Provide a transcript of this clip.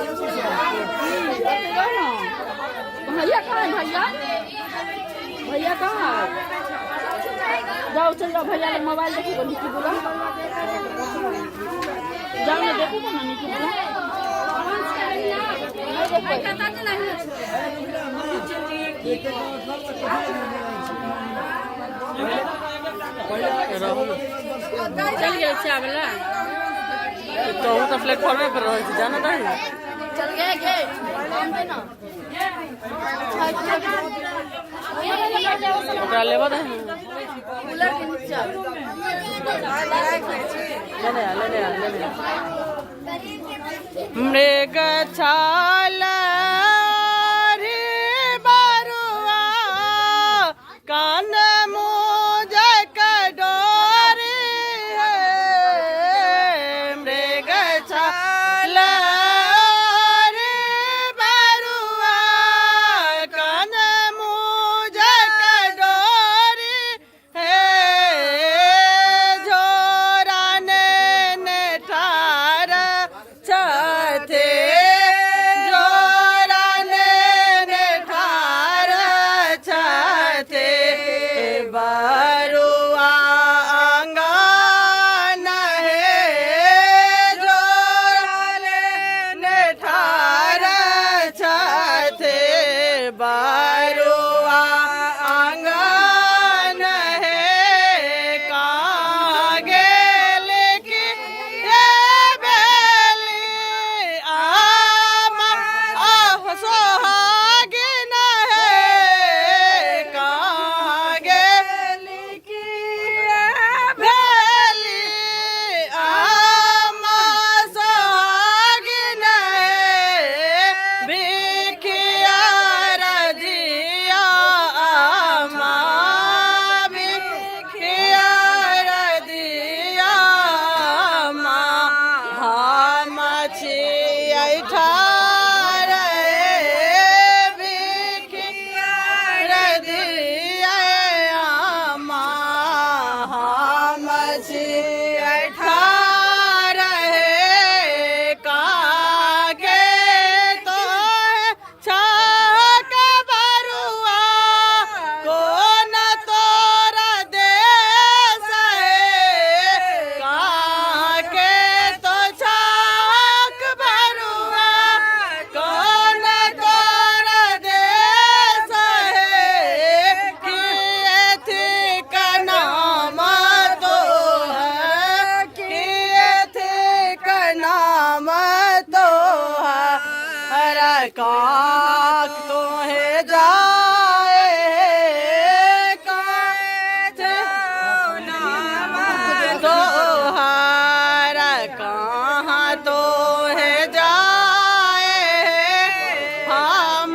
भैया कहाँ है? भैया भैया कहाँ है? जाओ चल जाओ, भैया लोग मोबाइल देखो निकी बोला, जाओ ना देखो ना निकी बोला। चल गए चावला तो हम तो प्लेटफॉर्म पर रहे जाना था, चल गए गे ना ओकरा लेबा दे कूलर के नीचे ले मृग छाला रे बारुआ कान मुझ कडोरी है, मृग छाला रे बारुआ कान मुझ कडोरी है, झोराने ने ठार छथे झोराने ने ठार छथे बारुआ आंगन है, झोराने ने ठार छथे बारुआ आंगन है, कहाँ गेल की ये बेली आमा सोहागिन है, कहाँ गेल की ये बेली आमा सोहागिन है, भिखिया रजिया आमा भिखिया रजिया आमा हम छियै ठार भिखिया रजिया आमा हम छियै ठार कागे तो छाक बरुआ कोन तोरा देश है, कागे तो छाक बरुआ कोन तोरा देश है, कि एथी का नाम तो है, कि एथी का नाम तो है, हरा काक तो है जाए काक नाम तो हरा कहाँ तो है जाए हम